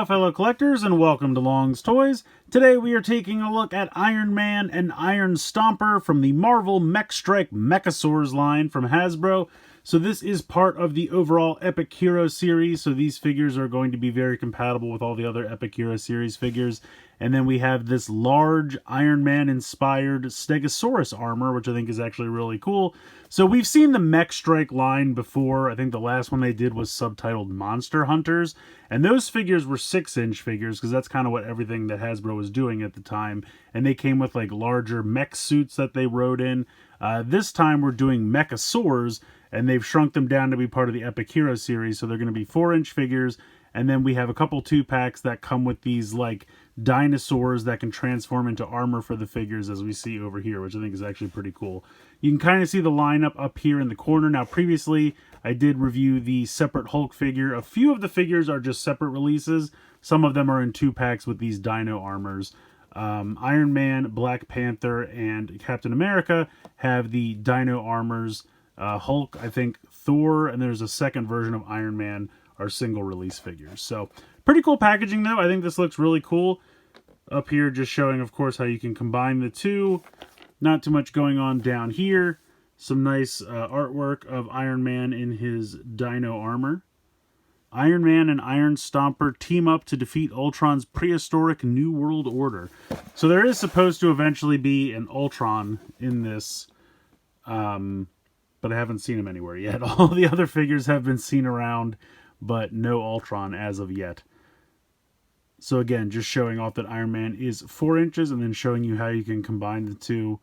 Aloha fellow collectors and welcome to Long's Toys. Today we are taking a look at Iron Man and Iron Stomper from the Marvel Mech Strike Mechasaurs line from Hasbro. So this is part of the overall Epic Hero series, so these figures are going to be very compatible with all the other Epic Hero series figures. And then we have this large Iron Man inspired Stegosaurus armor, which I think is actually really cool. So we've seen the Mech Strike line before. I think the last one they did was subtitled Monster Hunters. And those figures were 6-inch figures, because that's kind of what everything that Hasbro was doing at the time. And they came with like larger mech suits that they rode in. This time we're doing Mechasaurs, and they've shrunk them down to be part of the Epic Hero series. So they're going to be 4-inch figures. And then we have a couple 2-packs that come with these like dinosaurs that can transform into armor for the figures, as we see over here, which I think is actually pretty cool. You can kind of see the lineup up here in the corner. Now previously I did review the separate Hulk figure. A few of the figures are just separate releases. Some of them are in 2-packs with these dino armors. Iron Man, Black Panther, and Captain America have the dino armors. Hulk, I think, Thor, and there's a second version of Iron Man are single release figures. So pretty cool packaging though. I think this looks really cool. Up here just showing, of course, how you can combine the two. Not too much going on down here. Some nice artwork of Iron Man in his dino armor. Iron Man and Iron Stomper team up to defeat Ultron's prehistoric New World Order. So there is supposed to eventually be an Ultron in this, but I haven't seen him anywhere yet. All the other figures have been seen around, but no Ultron as of yet. So again, just showing off that Iron Man is 4 inches and then showing you how you can combine the two.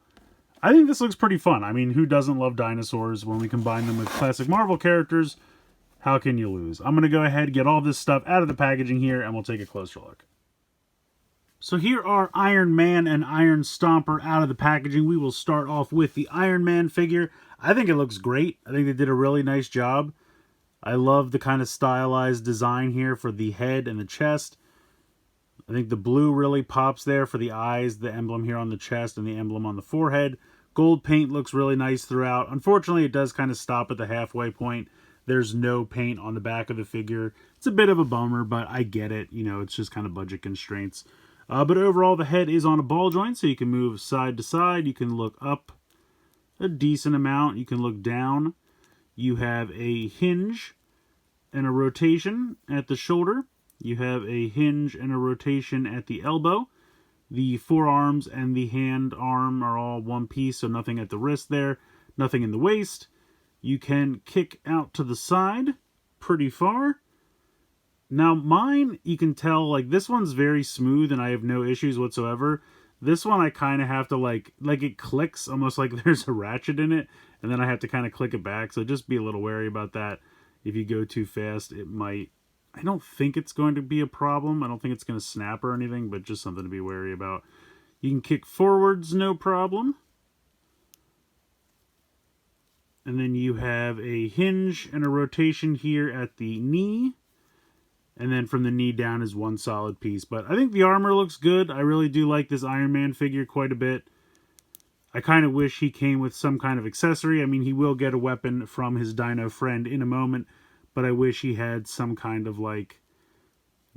I think this looks pretty fun. I mean, who doesn't love dinosaurs? When we combine them with classic Marvel characters, how can you lose? I'm going to go ahead and get all this stuff out of the packaging here, and we'll take a closer look. So here are Iron Man and Iron Stomper out of the packaging. We will start off with the Iron Man figure. I think it looks great. I think they did a really nice job. I love the kind of stylized design here for the head and the chest. I think the blue really pops there for the eyes, the emblem here on the chest, and the emblem on the forehead. Gold paint looks really nice throughout. Unfortunately, it does kind of stop at the halfway point. There's no paint on the back of the figure. It's a bit of a bummer, but I get it. You know, it's just kind of budget constraints. But overall, the head is on a ball joint, so you can move side to side. You can look up a decent amount. You can look down. You have a hinge and a rotation at the shoulder. You have a hinge and a rotation at the elbow. The forearms and the hand arm are all one piece, so nothing at the wrist there, nothing in the waist. You can kick out to the side pretty far. Now mine, you can tell, like, this one's very smooth and I have no issues whatsoever. This one I kind of have to, like it clicks almost like there's a ratchet in it, and then I have to kind of click it back, so just be a little wary about that. If you go too fast, it might... I don't think it's going to be a problem. I don't think it's going to snap or anything, but just something to be wary about. You can kick forwards, no problem. And then you have a hinge and a rotation here at the knee. And then from the knee down is one solid piece. But I think the armor looks good. I really do like this Iron Man figure quite a bit. I kind of wish he came with some kind of accessory. I mean, he will get a weapon from his dino friend in a moment. But I wish he had some kind of, like,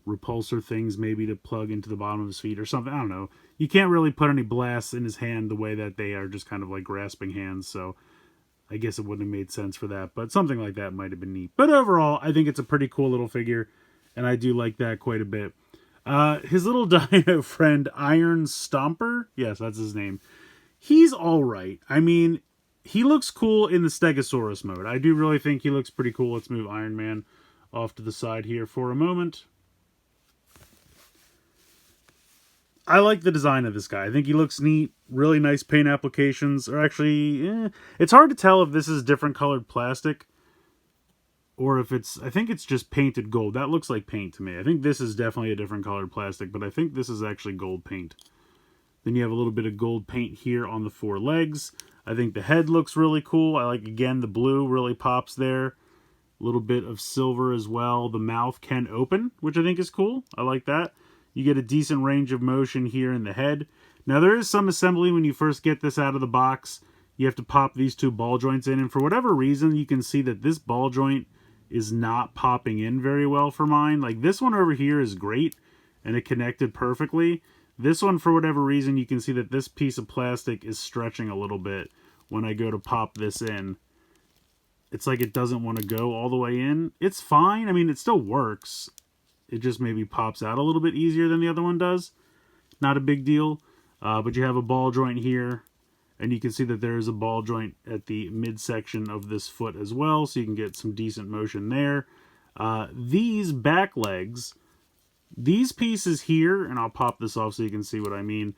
repulsor things maybe to plug into the bottom of his feet or something. I don't know. You can't really put any blasts in his hand the way that they are just kind of like grasping hands. So I guess it wouldn't have made sense for that. But something like that might have been neat. But overall, I think it's a pretty cool little figure. And I do like that quite a bit. His little dino friend, Iron Stomper. Yes, that's his name. He's all right. I mean... he looks cool in the Stegosaurus mode. I do really think he looks pretty cool. Let's move Iron Man off to the side here for a moment. I like the design of this guy. I think he looks neat. Really nice paint applications. Or actually, it's hard to tell if this is different colored plastic. Or if it's... I think it's just painted gold. That looks like paint to me. I think this is definitely a different colored plastic. But I think this is actually gold paint. Then you have a little bit of gold paint here on the 4 legs. I think the head looks really cool. I like, again, the blue really pops there. A little bit of silver as well. The mouth can open, which I think is cool. I like that. You get a decent range of motion here in the head. Now, there is some assembly when you first get this out of the box. You have to pop these 2 ball joints in, and for whatever reason, you can see that this ball joint is not popping in very well for mine. Like this one over here is great and it connected perfectly. This one, for whatever reason, you can see that this piece of plastic is stretching a little bit when I go to pop this in. It's like it doesn't want to go all the way in. It's fine. I mean, it still works. It just maybe pops out a little bit easier than the other one does. Not a big deal. But you have a ball joint here. And you can see that there is a ball joint at the midsection of this foot as well. So you can get some decent motion there. These back legs, these pieces here, and I'll pop this off so you can see what I mean.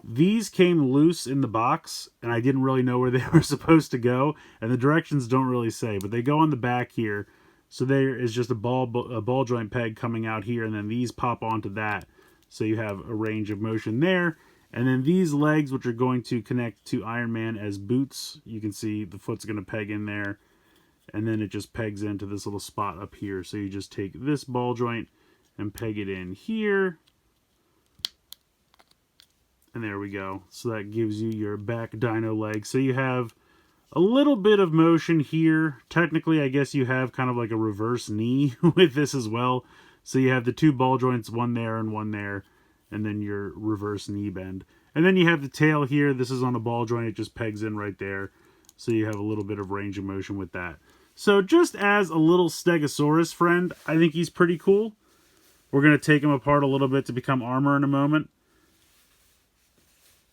These came loose in the box, and I didn't really know where they were supposed to go, and the directions don't really say, but they go on the back here. So there is just a ball joint peg coming out here, and then these pop onto that, so you have a range of motion there. And then these legs, which are going to connect to Iron Man as boots, you can see the foot's going to peg in there, and then it just pegs into this little spot up here. So you just take this ball joint and peg it in here. And there we go. So that gives you your back dino leg. So you have a little bit of motion here. Technically, I guess you have kind of like a reverse knee with this as well. So you have the two ball joints, one there and one there, and then your reverse knee bend. And then you have the tail here. This is on a ball joint. It just pegs in right there. So you have a little bit of range of motion with that. So just as a little Stegosaurus friend, I think he's pretty cool. We're going to take him apart a little bit to become armor in a moment.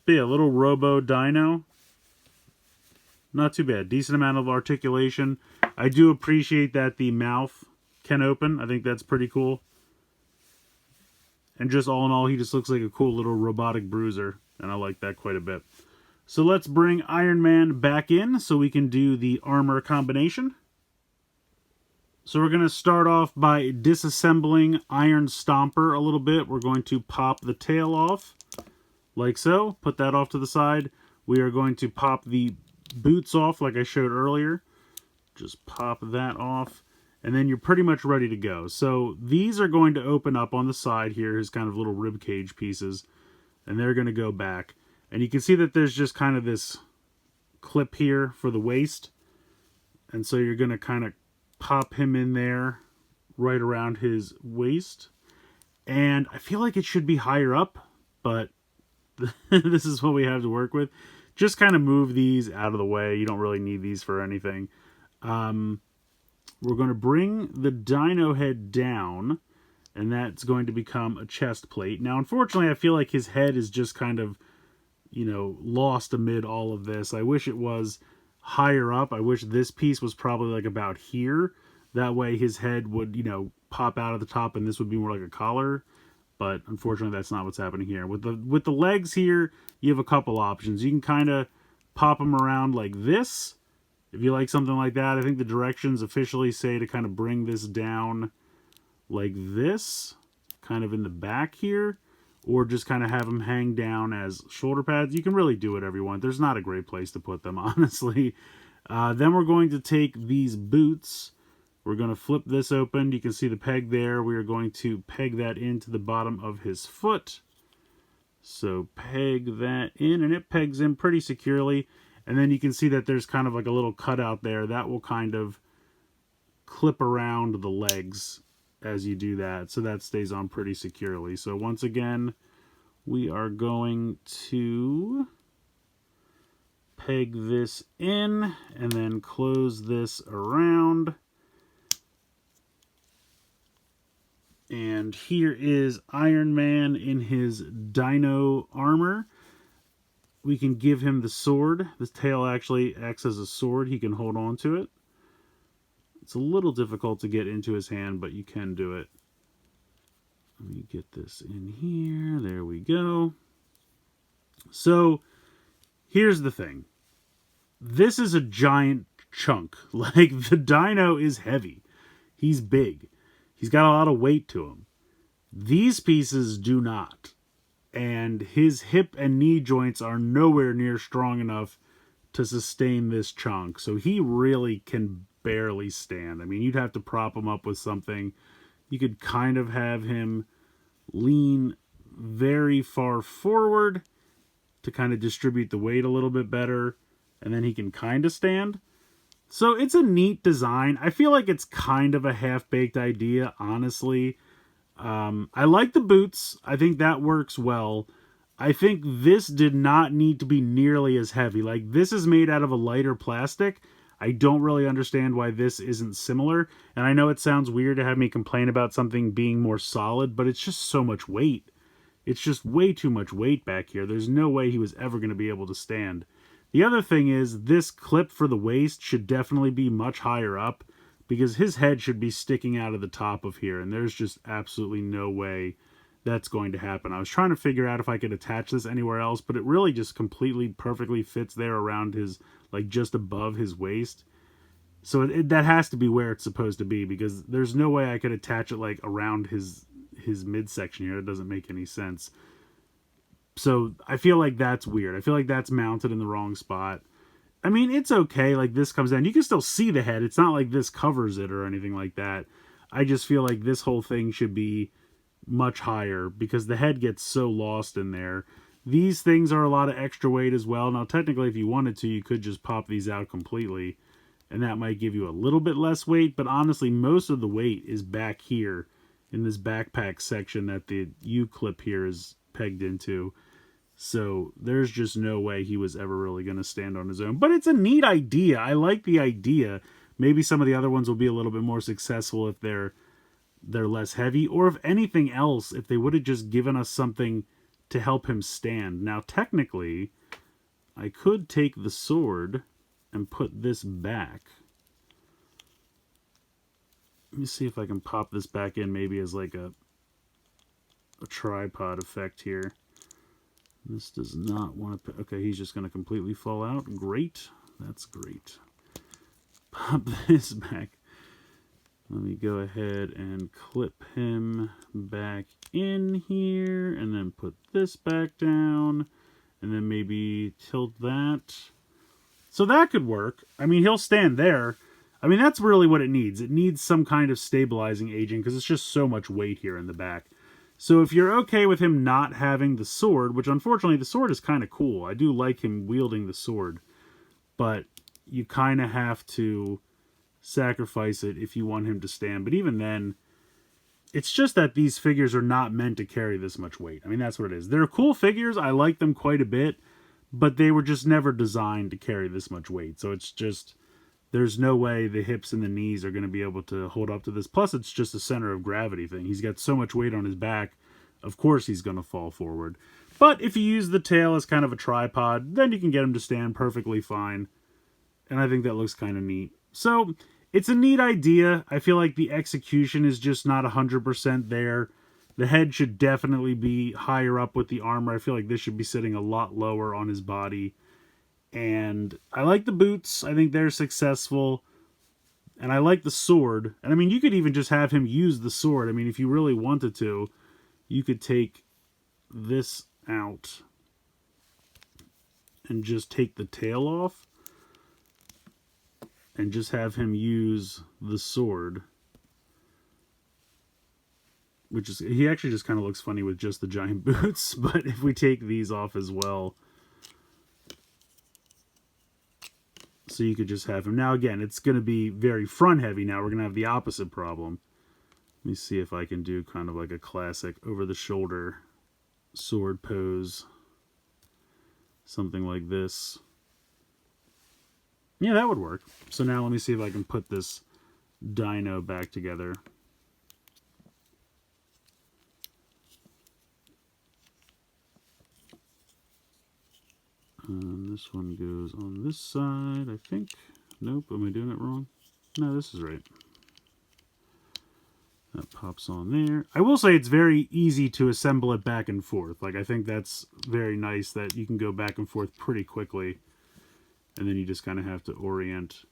But yeah, little Robo Dino. Not too bad. Decent amount of articulation. I do appreciate that the mouth can open. I think that's pretty cool. And just all in all, he just looks like a cool little robotic bruiser. And I like that quite a bit. So let's bring Iron Man back in so we can do the armor combination. So we're going to start off by disassembling Iron Stomper a little bit. We're going to pop the tail off, like so. Put that off to the side. We are going to pop the boots off like I showed earlier. Just pop that off. And then you're pretty much ready to go. So these are going to open up on the side here, his kind of little rib cage pieces. And they're going to go back. And you can see that there's just kind of this clip here for the waist. And so you're going to kind of pop him in there right around his waist. And I feel like it should be higher up, but this is what we have to work with. Just kind of move these out of the way. You don't really need these for anything. We're going to bring the dino head down, and that's going to become a chest plate. Now, unfortunately, I feel like his head is just kind of, you know, lost amid all of this. I wish it was higher up. I wish this piece was probably like about here. That way his head would, you know, pop out of the top and this would be more like a collar. But unfortunately that's not what's happening here. With the legs here, you have a couple options. You can kind of pop them around like this. If you like something like that, I think the directions officially say to kind of bring this down like this, kind of in the back here. Or just kind of have them hang down as shoulder pads. You can really do whatever you want. There's not a great place to put them, honestly. Then we're going to take these boots. We're going to flip this open. You can see the peg there. We are going to peg that into the bottom of his foot. So peg that in, and it pegs in pretty securely. And then you can see that there's kind of like a little cutout there. That will kind of clip around the legs as you do that, so that stays on pretty securely. So once again, we are going to peg this in and then close this around. And here is Iron Man in his dino armor. We can give him the sword. The tail actually acts as a sword. He can hold on to it. It's a little difficult to get into his hand, but you can do it. Let me get this in here. There we go. So, here's the thing. This is a giant chunk. Like, the dino is heavy. He's big. He's got a lot of weight to him. These pieces do not. And his hip and knee joints are nowhere near strong enough to sustain this chunk. So he really can barely stand. I mean, you'd have to prop him up with something. You could kind of have him lean very far forward to kind of distribute the weight a little bit better, and then he can kind of stand. So it's a neat design. I feel like it's kind of a half-baked idea, honestly. I like the boots. I think that works well. I think this did not need to be nearly as heavy. Like, this is made out of a lighter plastic. I don't really understand why this isn't similar. And I know it sounds weird to have me complain about something being more solid, but it's just so much weight. It's just way too much weight back here. There's no way he was ever going to be able to stand. The other thing is, this clip for the waist should definitely be much higher up, because his head should be sticking out of the top of here, and there's just absolutely no way that's going to happen. I was trying to figure out if I could attach this anywhere else, but it really just completely perfectly fits there around his, like, just above his waist. So that has to be where it's supposed to be, because there's no way I could attach it, like, around his midsection here. It doesn't make any sense. So I feel like that's weird. I feel like that's mounted in the wrong spot. I mean, it's okay. Like, this comes down. You can still see the head. It's not like this covers it or anything like that. I just feel like this whole thing should be much higher, because the head gets so lost in there. These things are a lot of extra weight as well. Now, technically, if you wanted to, you could just pop these out completely, and that might give you a little bit less weight. But honestly, most of the weight is back here in this backpack section that the U-clip here is pegged into. So there's just no way he was ever really going to stand on his own. But it's a neat idea. I like the idea. Maybe some of the other ones will be a little bit more successful if they're less heavy. Or if anything else, if they would have just given us something to help him stand. Now, technically, I could take the sword and put this back. Let me see if I can pop this back in, maybe as like a tripod effect here. This does not want to... Okay, he's just going to completely fall out. Great. That's great. Pop this back. Let me go ahead and clip him back in here. And then put this back down. And then maybe tilt that. So that could work. I mean, he'll stand there. I mean, that's really what it needs. It needs some kind of stabilizing agent, because it's just so much weight here in the back. So if you're okay with him not having the sword, which unfortunately the sword is kind of cool. I do like him wielding the sword. But you kind of have to sacrifice it if you want him to stand. But even then, it's just that these figures are not meant to carry this much weight. I mean, that's what it is. They're cool figures. I like them quite a bit. But they were just never designed to carry this much weight. So it's just... There's no way the hips and the knees are going to be able to hold up to this. Plus, it's just a center of gravity thing. He's got so much weight on his back, of course he's going to fall forward. But if you use the tail as kind of a tripod, then you can get him to stand perfectly fine. And I think that looks kind of neat. So, it's a neat idea. I feel like the execution is just not 100% there. The head should definitely be higher up with the armor. I feel like this should be sitting a lot lower on his body. And I like the boots. I think they're successful. And I like the sword. And I mean, you could even just have him use the sword. I mean, if you really wanted to, you could take this out and just take the tail off. And just have him use the sword. Which is, he actually just kind of looks funny with just the giant boots. But if we take these off as well... So you could just have him. Now again, it's going to be very front heavy now. We're going to have the opposite problem. Let me see if I can do kind of like a classic over the shoulder sword pose. Something like this. Yeah, that would work. So now let me see if I can put this dino back together. This one goes on this side, I think. Nope, am I doing it wrong? No, this is right. That pops on there. I will say it's very easy to assemble it back and forth. Like, I think that's very nice that you can go back and forth pretty quickly. And then you just kind of have to orient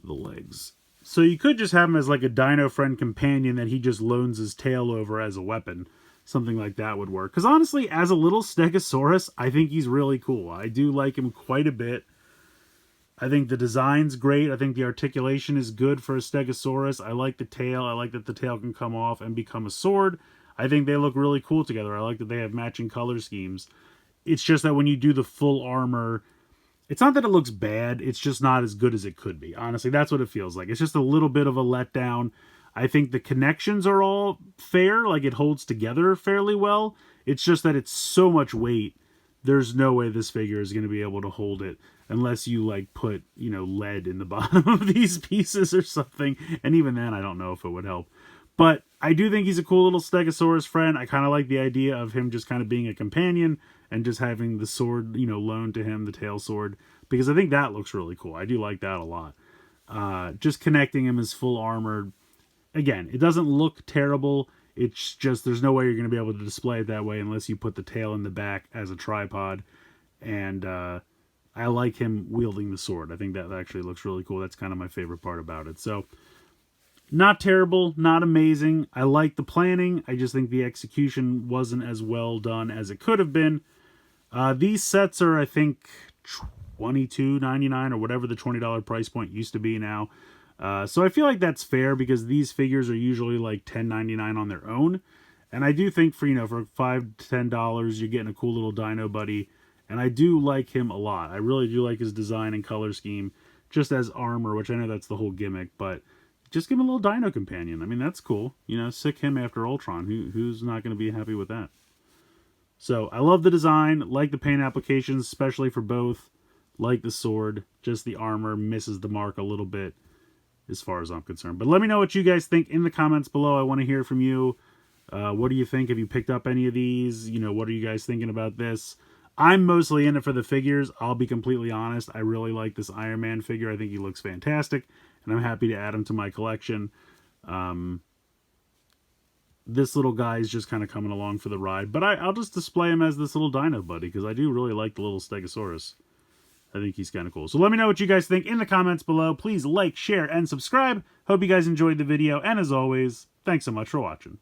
the legs. So you could just have him as like a dino friend companion that he just loans his tail over as a weapon. Something like that would work. Because honestly, as a little Stegosaurus, I think he's really cool. I do like him quite a bit. I think the design's great. I think the articulation is good for a Stegosaurus. I like the tail. I like that the tail can come off and become a sword. I think they look really cool together. I like that they have matching color schemes. It's just that when you do the full armor It's not that it looks bad, it's just not as good as it could be. Honestly, that's what it feels like. It's just a little bit of a letdown. I think the connections are all fair, like it holds together fairly well. It's just that it's so much weight. There's no way this figure is going to be able to hold it unless you like put, you know, lead in the bottom of these pieces or something. And even then, I don't know if it would help. But I do think he's a cool little Stegosaurus friend. I kind of like the idea of him just kind of being a companion and just having the sword, you know, loaned to him, the tail sword, because I think that looks really cool. I do like that a lot. Just connecting him as full armored. Again, it doesn't look terrible. It's just there's no way you're going to be able to display it that way unless you put the tail in the back as a tripod. And I like him wielding the sword. I think that actually looks really cool. That's kind of my favorite part about it. So, not terrible, not amazing. I like the planning. I just think the execution wasn't as well done as it could have been. These sets are, I think, $22.99 or whatever the $20 price point used to be now. So I feel like that's fair because these figures are usually like $10.99 on their own. And I do think for, you know, for $5 to $10, you're getting a cool little dino buddy. And I do like him a lot. I really do like his design and color scheme just as armor, which I know that's the whole gimmick, but just give him a little dino companion. I mean, that's cool. You know, sick him after Ultron. Who's not going to be happy with that? So I love the design, like the paint applications, especially for both. Like the sword, just the armor misses the mark a little bit as far as I'm concerned. But let me know what you guys think in the comments below. I want to hear from you. What do you think? Have you picked up any of these? You know, what are you guys thinking about this? I'm mostly in it for the figures. I'll be completely honest. I really like this Iron Man figure. I think he looks fantastic, and I'm happy to add him to my collection. This little guy is just kind of coming along for the ride, but I'll just display him as this little dino buddy because I do really like the little Stegosaurus. I think he's kind of cool. So let me know what you guys think in the comments below. Please like, share, and subscribe. Hope you guys enjoyed the video. And as always, thanks so much for watching.